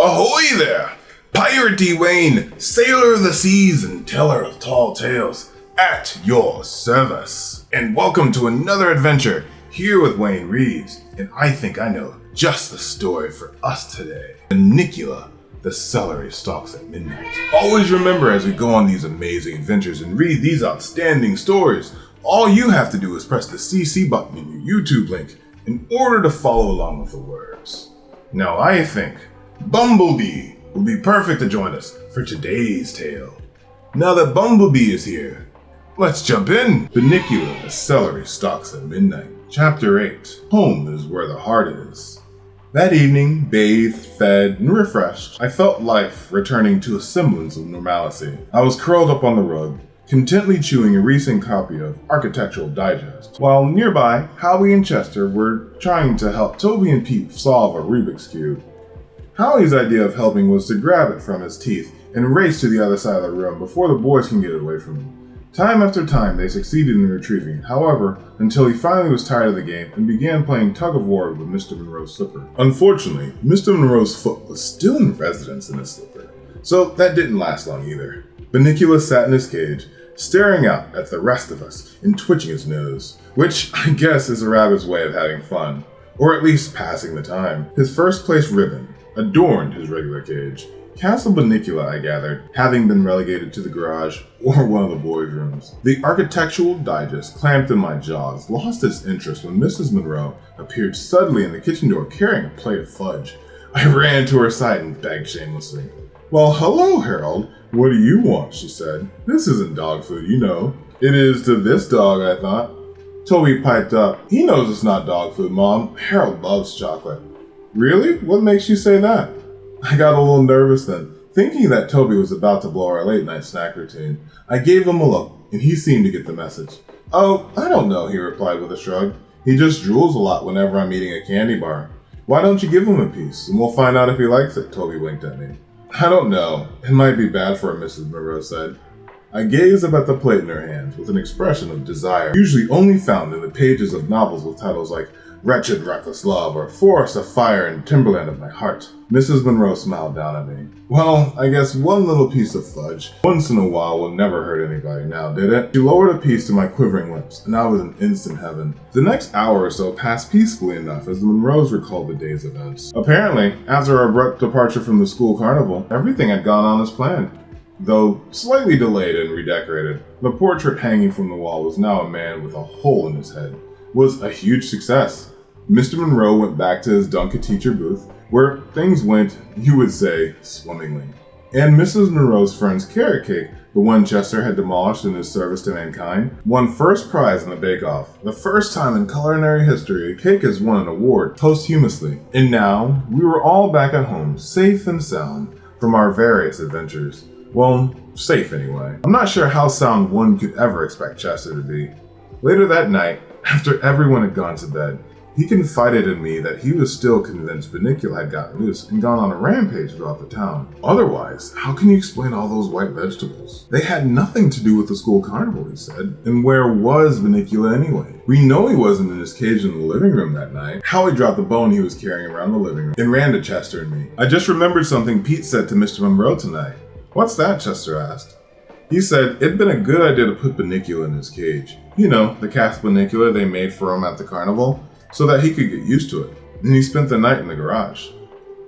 Ahoy there! Piratey Wayne, sailor of the seas and teller of tall tales, at your service. And welcome to another adventure here with Wayne Reeves, and I think I know just the story for us today. Bunnicula, the Celery Stalks at midnight. Always remember as we go on these amazing adventures and read these outstanding stories, all you have to do is press the CC button in your YouTube link in order to follow along with the words. Now I think Bumblebee will be perfect to join us for today's tale. Now that Bumblebee is here, let's jump in. Bunnicula, the Celery Stalks at midnight. Chapter 8. Home is where the heart is. That evening, bathed, fed, and refreshed, I felt life returning to a semblance of normalcy. I was curled up on the rug, contently chewing a recent copy of Architectural Digest, while nearby, Howie and Chester were trying to help Toby and Pete solve a Rubik's Cube. Howie's idea of helping was to grab it from his teeth and race to the other side of the room before the boys can get it away from him. Time after time, they succeeded in retrieving it, however, until he finally was tired of the game and began playing tug-of-war with Mr. Monroe's slipper. Unfortunately, Mr. Monroe's foot was still in residence in his slipper, so that didn't last long either. Bunnicula sat in his cage, staring out at the rest of us and twitching his nose, which I guess is a rabbit's way of having fun, or at least passing the time. His first place ribbon adorned his regular cage. Castle Bunnicula, I gathered, having been relegated to the garage or one of the boys' rooms. The Architectural Digest, clamped in my jaws, lost its interest when Mrs. Monroe appeared suddenly in the kitchen door carrying a plate of fudge. I ran to her side and begged shamelessly. "Well, hello, Harold. What do you want?" she said. "This isn't dog food, you know." "It is to this dog, I thought." Toby piped up. "He knows it's not dog food, Mom. Harold loves chocolate." "Really? What makes you say that?" I got a little nervous then, thinking that Toby was about to blow our late night snack routine. I gave him a look, and he seemed to get the message. "Oh, I don't know," he replied with a shrug. "He just drools a lot whenever I'm eating a candy bar." "Why don't you give him a piece, and we'll find out if he likes it," Toby winked at me. "I don't know. It might be bad for him," Mrs. Monroe said. I gazed up at the plate in her hands with an expression of desire, usually only found in the pages of novels with titles like Wretched Reckless Love or Forest of Fire and Timberland of My Heart. Mrs. Monroe smiled down at me. "Well, I guess one little piece of fudge once in a while will never hurt anybody now, did it?" She lowered a piece to my quivering lips, and I was in instant heaven. The next hour or so passed peacefully enough as the Monroes recalled the day's events. Apparently, after our abrupt departure from the school carnival, everything had gone on as planned. Though slightly delayed and redecorated, the portrait hanging from the wall was now a man with a hole in his head. Was a huge success. Mr. Monroe went back to his Duncan teacher booth, where things went, you would say, swimmingly. And Mrs. Monroe's friend's carrot cake, the one Chester had demolished in his service to mankind, won first prize in the bake-off. The first time in culinary history a cake has won an award posthumously. And now, we were all back at home, safe and sound, from our various adventures. Well, safe anyway. I'm not sure how sound one could ever expect Chester to be. Later that night, after everyone had gone to bed, he confided in me that he was still convinced Bunnicula had gotten loose and gone on a rampage throughout the town. Otherwise, how can you explain all those white vegetables? They had nothing to do with the school carnival, he said. And where was Bunnicula anyway? We know he wasn't in his cage in the living room that night. Howie dropped the bone he was carrying around the living room and ran to Chester and me. I just remembered something Pete said to Mr. Monroe tonight. "What's that?" Chester asked. He said it'd been a good idea to put Bunnicula in his cage. You know, the cast Bunnicula they made for him at the carnival, so that he could get used to it. And he spent the night in the garage.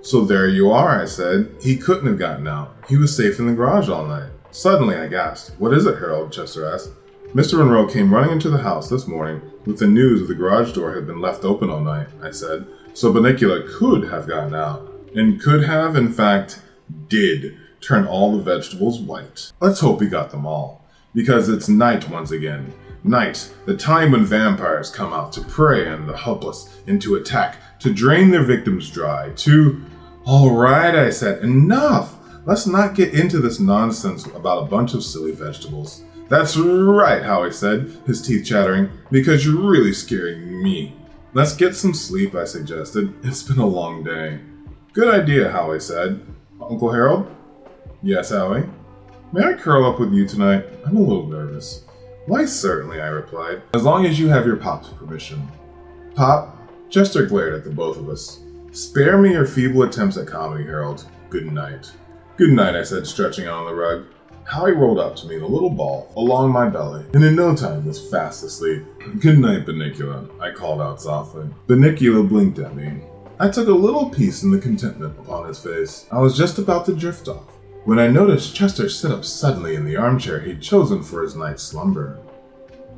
"So there you are," I said. "He couldn't have gotten out. He was safe in the garage all night." Suddenly I gasped. "What is it, Harold?" Chester asked. "Mr. Monroe came running into the house this morning with the news that the garage door had been left open all night," I said. "So Bunnicula could have gotten out. And could have, in fact, did turn all the vegetables white. Let's hope he got them all. Because it's night once again. Night, the time when vampires come out to prey on the helpless and to attack, to drain their victims dry, to..." "All right," I said, "enough. Let's not get into this nonsense about a bunch of silly vegetables." "That's right," Howie said, his teeth chattering, "because you're really scaring me." "Let's get some sleep," I suggested. "It's been a long day." "Good idea," Howie said. "Uncle Harold?" "Yes, Howie?" "May I curl up with you tonight? I'm a little nervous." "Why, certainly," I replied, "as long as you have your pop's permission." "Pop?" Chester glared at the both of us. "Spare me your feeble attempts at comedy, Harold. Good night. Good night, I said, stretching out on the rug. Howie rolled up to me in a little ball along my belly, and in no time was fast asleep. Good night, Bunnicula, I called out softly. Bunnicula blinked at me. I took a little peace in the contentment upon his face. I was just about to drift off, when I noticed Chester sit up suddenly in the armchair he'd chosen for his night's slumber.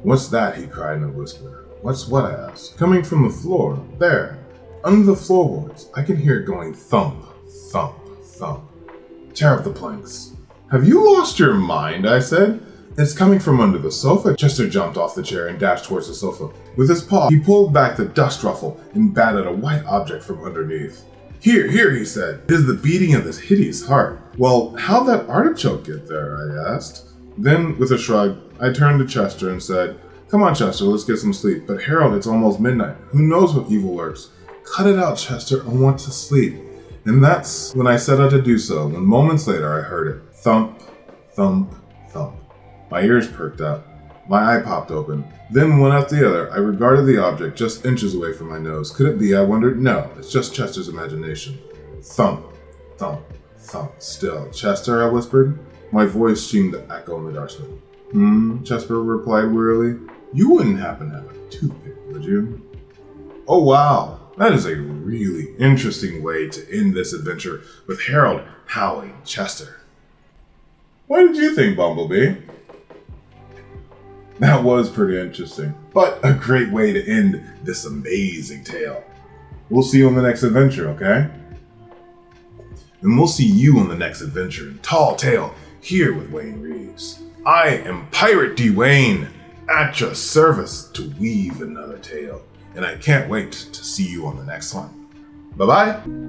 What's that? He cried in a whisper. What's what? I asked. Coming from the floor, there, under the floorboards, I can hear it going thump, thump, thump. Tear up the planks. Have you lost your mind? I said. It's coming from under the sofa. Chester jumped off the chair and dashed towards the sofa. With his paw, he pulled back the dust ruffle and batted a white object from underneath. Here, he said. It is the beating of this hideous heart. Well, how'd that artichoke get there? I asked. Then, with a shrug, I turned to Chester and said, Come on, Chester, let's get some sleep. But Harold, it's almost midnight. Who knows what evil lurks? Cut it out, Chester. I want to sleep. And that's when I set out to do so, when moments later I heard it. Thump, thump, thump. My ears perked up. My eye popped open. Then one after the other, I regarded the object just inches away from my nose. Could it be, I wondered? No, it's just Chester's imagination. Thump, thump, thump. Still. Chester, I whispered. My voice seemed to echo in the darkness. Chester replied wearily. You wouldn't happen to have a toothpick, would you? Oh, wow. That is a really interesting way to end this adventure with Harold, Howie, and Chester. What did you think, Bumblebee? That was pretty interesting, but a great way to end this amazing tale. We'll see you on the next adventure, okay? And we'll see you on the next adventure in Tall Tale, here with Wayne Reeves. I am Pirate Dwayne, at your service to weave another tale, and I can't wait to see you on the next one. Bye-bye!